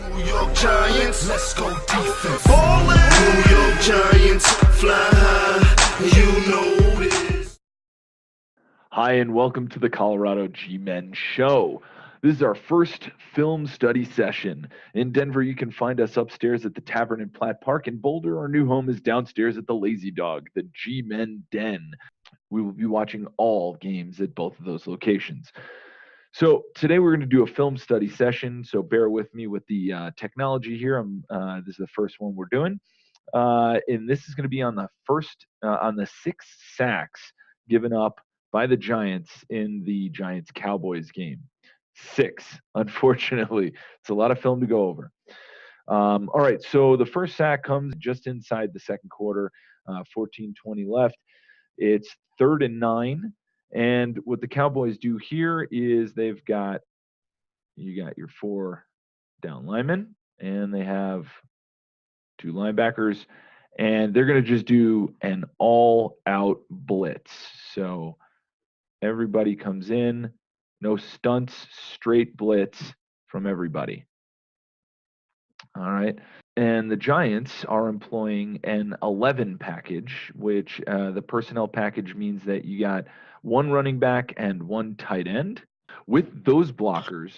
New York Giants, let's go defense. Ballin'. New York Giants, fly high, you know this. Hi, and welcome to the Colorado G-Men Show. This is our first film study session. In Denver, you can find us upstairs at the Tavern in Platt Park. In Boulder, our new home is downstairs at the Lazy Dog, the G-Men Den. We will be watching all games at both of those locations. So today we're going to do a film study session, so bear with me with the technology here. This is the first one we're doing. And this is going to be on the 6 sacks given up by the Giants in the Giants-Cowboys game. 6, unfortunately. It's a lot of film to go over. All right, so the first sack comes just inside the second quarter, 14-20 left. It's 3rd and 9. And what the Cowboys do here is you got your 4 down linemen, and they have 2 linebackers, and they're going to just do an all-out blitz. So everybody comes in, no stunts, straight blitz from everybody. All right. And the Giants are employing an 11 package, which the personnel package means that you got 1 running back and 1 tight end. With those blockers,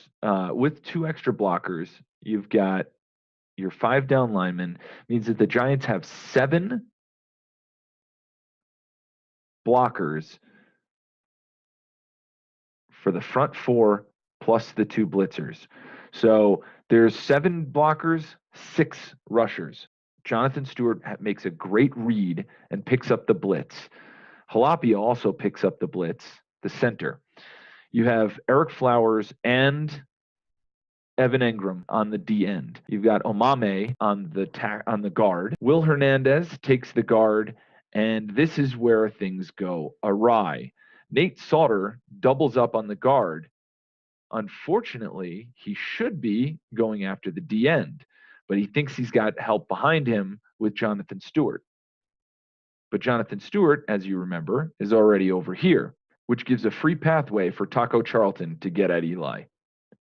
with 2 extra blockers, you've got your 5 down linemen, means that the Giants have 7 blockers for the front 4 plus the 2 blitzers. So there's 7 blockers, 6 rushers. Jonathan Stewart makes a great read and picks up the blitz. Jalapio also picks up the blitz, the center. You have Eric Flowers and Evan Engram on the D end. You've got Omame on the guard. Will Hernandez takes the guard, and this is where things go awry. Nate Sauter doubles up on the guard. Unfortunately, he should be going after the D end, but he thinks he's got help behind him with Jonathan Stewart. But Jonathan Stewart, as you remember, is already over here, which gives a free pathway for Taco Charlton to get at Eli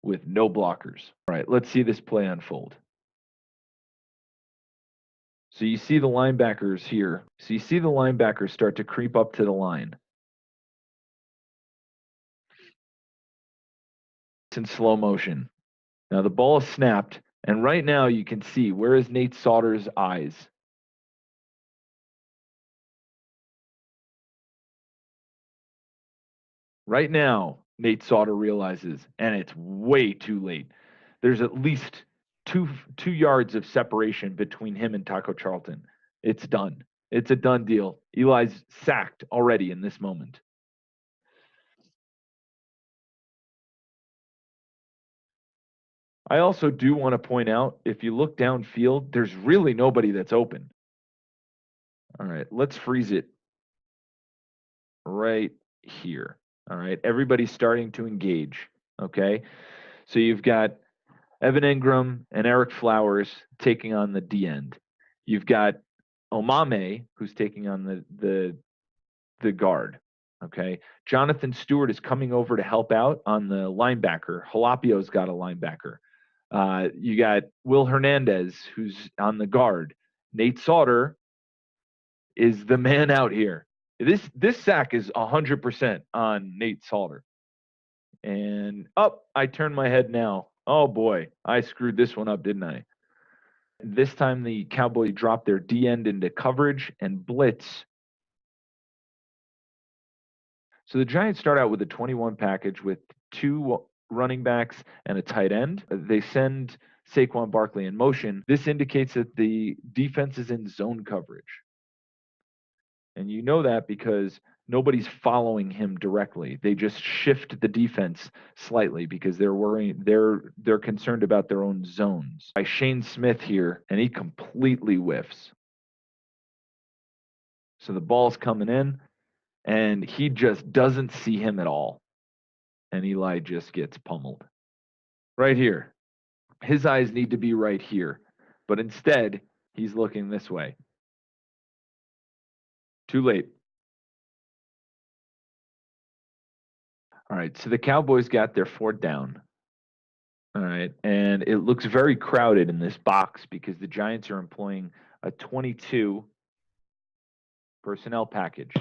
with no blockers. All right, let's see this play unfold. So you see the linebackers here. So you see the linebackers start to creep up to the line. It's in slow motion. Now the ball is snapped, and right now you can see, where is Nate Sauter's eyes? Right now, Nate Sauter realizes, and it's way too late. There's at least two yards of separation between him and Taco Charlton. It's done. It's a done deal. Eli's sacked already in this moment. I also do want to point out, if you look downfield, there's really nobody that's open. All right, let's freeze it right here. All right, everybody's starting to engage. Okay, so you've got Evan Engram and Eric Flowers taking on the D end. You've got Omame, who's taking on the guard. Okay, Jonathan Stewart is coming over to help out on the linebacker. Jalapio's got a linebacker. You got Will Hernandez, who's on the guard. Nate Sauter is the man out here. This sack is 100% on Nate Sauter. And I turned my head now. Oh boy, I screwed this one up, didn't I? This time the Cowboys dropped their D end into coverage and blitz. So the Giants start out with a 21 package with 2 running backs and a tight end. They send Saquon Barkley in motion. This indicates that the defense is in zone coverage. And you know that because nobody's following him directly. They just shift the defense slightly because they're concerned about their own zones. By Shane Smith here, and he completely whiffs. So the ball's coming in, and he just doesn't see him at all. And Eli just gets pummeled. Right here. His eyes need to be right here. But instead, he's looking this way. Too late. All right, so the Cowboys got their 4th down. All right. And it looks very crowded in this box because the Giants are employing a 22 personnel package.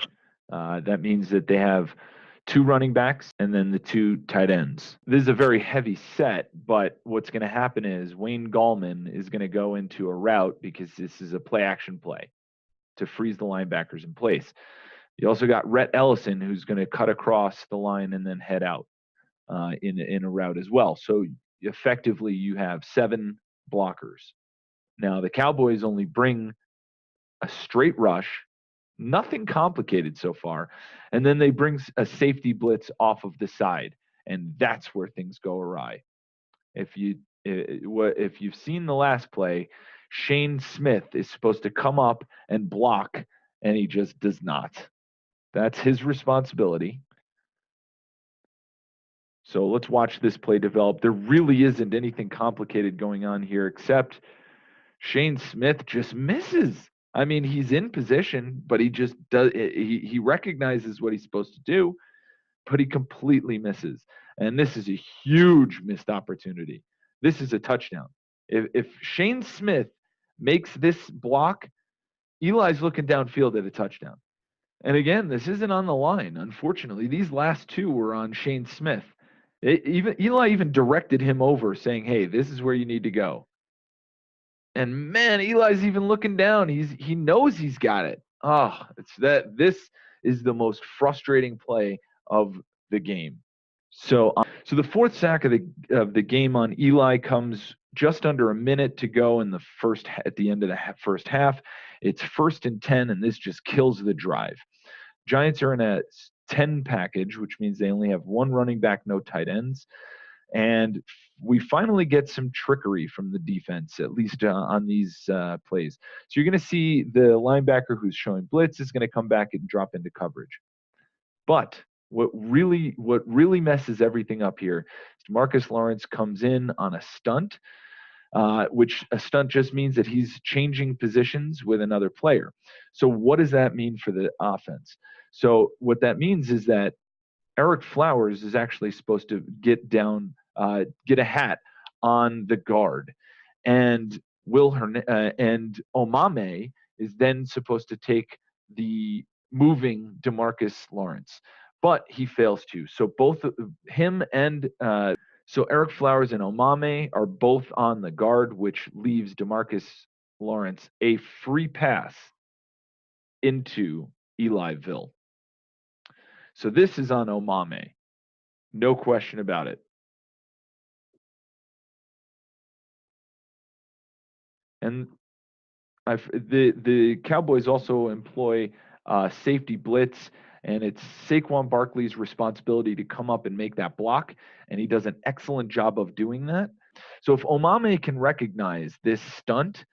That means that they have two running backs and then the two tight ends. This is a very heavy set, but what's going to happen is Wayne Gallman is going to go into a route because this is a play action play to freeze the linebackers in place. You also got Rhett Ellison, who's going to cut across the line and then head out in a route as well. So effectively, you have 7 blockers. Now, the Cowboys only bring a straight rush, nothing complicated so far, and then they bring a safety blitz off of the side, and that's where things go awry. If you've seen the last play, Shane Smith is supposed to come up and block, and he just does not. That's his responsibility. So let's watch this play develop. There really isn't anything complicated going on here except Shane Smith just misses. I mean, he's in position, but he just does. He recognizes what he's supposed to do, but he completely misses. And this is a huge missed opportunity. This is a touchdown. If Shane Smith makes this block, Eli's looking downfield at a touchdown. And again, this isn't on the line. Unfortunately, these last two were on Shane Smith. Eli even directed him over, saying, "Hey, this is where you need to go." And man, Eli's even looking down. He knows he's got it. Oh, it's that this is the most frustrating play of the game. So the fourth sack of the game on Eli comes just under a minute to go in the first at the end of the first half. It's 1st and 10, and this just kills the drive. Giants are in a 10 package, which means they only have one running back, no tight ends. And we finally get some trickery from the defense, at least on these plays. So you're going to see the linebacker who's showing blitz is going to come back and drop into coverage. But what really messes everything up here is Demarcus Lawrence comes in on a stunt, which a stunt just means that he's changing positions with another player. So what does that mean for the offense? So what that means is that Eric Flowers is actually supposed to get a hat on the guard, and and Omame is then supposed to take the moving Demarcus Lawrence, but he fails to. So both him and so Eric Flowers and Omame are both on the guard, which leaves Demarcus Lawrence a free pass into Eliville. So this is on Omame. No question about it. And the Cowboys also employ safety blitz, and it's Saquon Barkley's responsibility to come up and make that block, and he does an excellent job of doing that. So if Omame can recognize this stunt,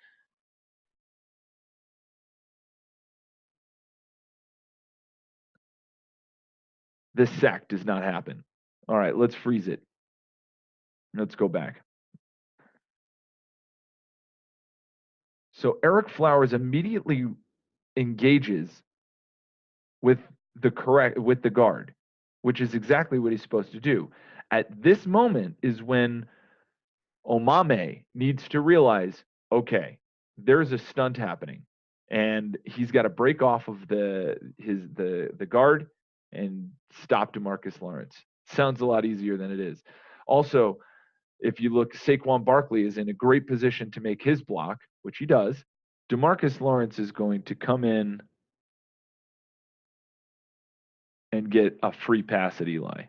this sack does not happen. All right, let's freeze it. Let's go back. So Eric Flowers immediately engages with the guard, which is exactly what he's supposed to do. At this moment is when Omame needs to realize, okay, there's a stunt happening, and he's got to break off of the guard and stop Demarcus Lawrence. Sounds a lot easier than it is. Also, if you look, Saquon Barkley is in a great position to make his block, which he does. Demarcus Lawrence is going to come in and get a free pass at Eli.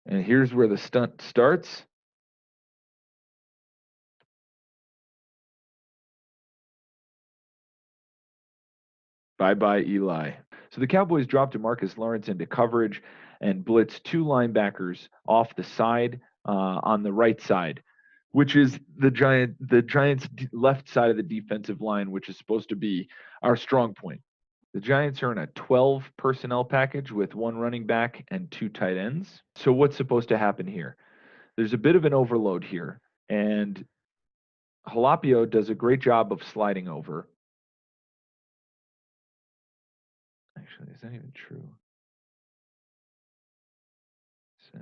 And here's where the stunt starts. Bye-bye, Eli. So the Cowboys dropped Demarcus Lawrence into coverage and blitzed two linebackers off the side on the right side, which is the Giants' left side of the defensive line, which is supposed to be our strong point. The Giants are in a 12 personnel package with one running back and two tight ends. So what's supposed to happen here? There's a bit of an overload here, and Jalapio does a great job of sliding over. Actually, is that even true? So,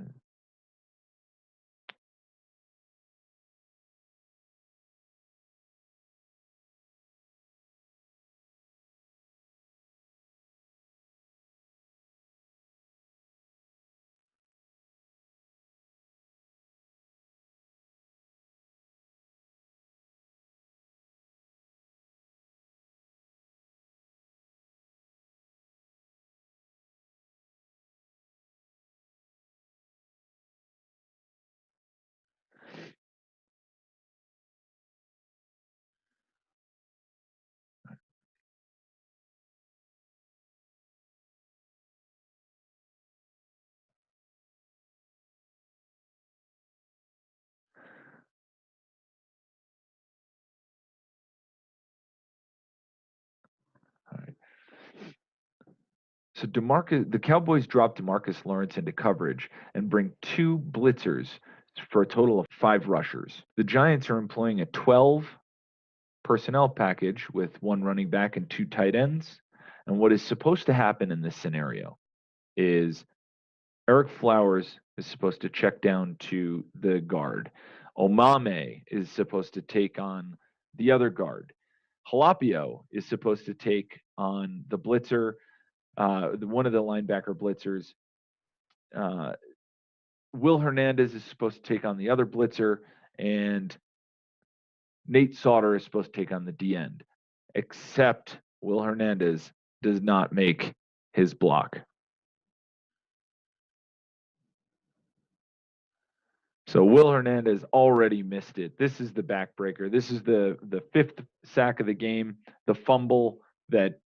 all right. So the Cowboys drop DeMarcus Lawrence into coverage and bring two blitzers for a total of 5 rushers. The Giants are employing a 12 personnel package with 1 running back and 2 tight ends. And what is supposed to happen in this scenario is Eric Flowers is supposed to check down to the guard. Omame is supposed to take on the other guard. Halapio is supposed to take on the blitzer, one of the linebacker blitzers. Uh, Will Hernandez is supposed to take on the other blitzer, and Nate Sauter is supposed to take on the D end, except Will Hernandez does not make his block. So Will Hernandez already missed it. This is the backbreaker. This is the 5th sack of the game, the fumble that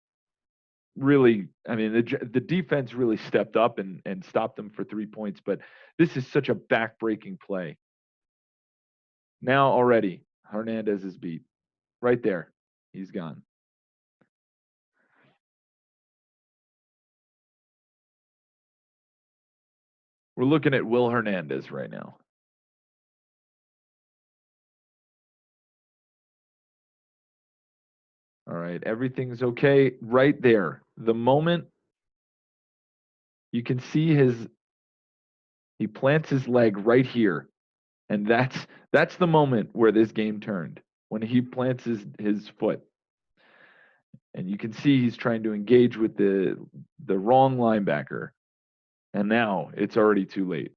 really, I mean, the defense really stepped up and stopped them for 3 points, but this is such a backbreaking play. Now already Hernandez is beat. Right there. He's gone. We're looking at Will Hernandez right now. All right, everything's okay right there. The moment you can see he plants his leg right here, and that's the moment where this game turned, when he plants his foot. And you can see he's trying to engage with the wrong linebacker. And now it's already too late.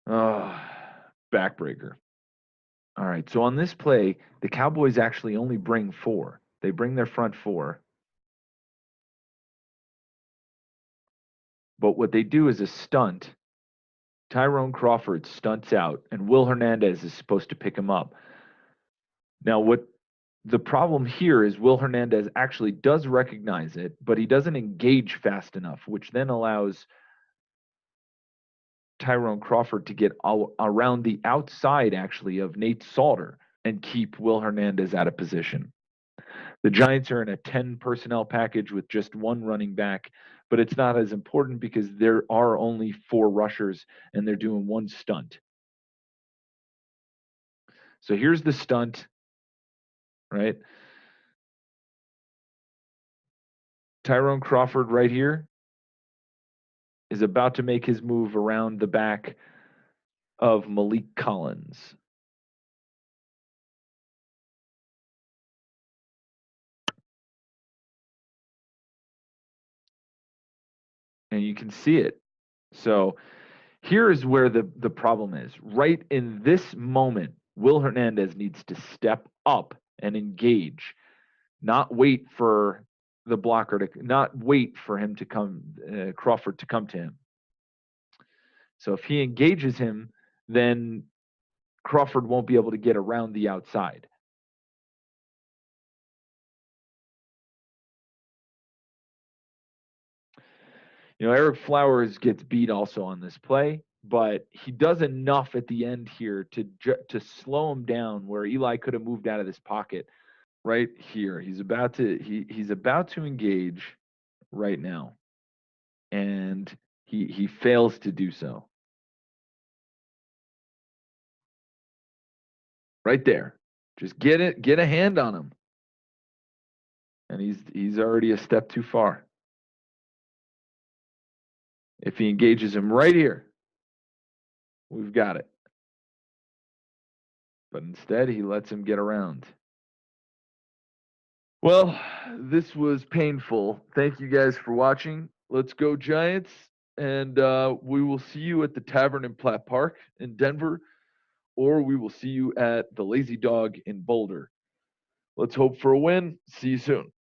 Oh, backbreaker. All right. So on this play, the Cowboys actually only bring 4. They bring their front 4. But what they do is a stunt. Tyrone Crawford stunts out, and Will Hernandez is supposed to pick him up. Now, what the problem here is Will Hernandez actually does recognize it, but he doesn't engage fast enough, which then allows Tyrone Crawford to get around the outside, actually, of Nate Sauter and keep Will Hernandez out of position. The Giants are in a 10 personnel package with just 1 running back, but it's not as important because there are only 4 rushers and they're doing 1 stunt. So here's the stunt, right? Tyrone Crawford right here is about to make his move around the back of Malik Collins. And you can see it. So here is where the problem is. Right in this moment, Will Hernandez needs to step up and engage, not wait for the blocker to not wait for him to come, Crawford to come to him. So if he engages him, then Crawford won't be able to get around the outside. Eric Flowers gets beat also on this play, but he does enough at the end here to slow him down where Eli could have moved out of this pocket right here. He's about to engage right now, and he fails to do so. Right there. Just get a hand on him. And he's already a step too far. If he engages him right here, we've got it. But instead, he lets him get around. Well, this was painful. Thank you guys for watching. Let's go Giants. And we will see you at the Tavern in Platt Park in Denver, or we will see you at the Lazy Dog in Boulder. Let's hope for a win. See you soon.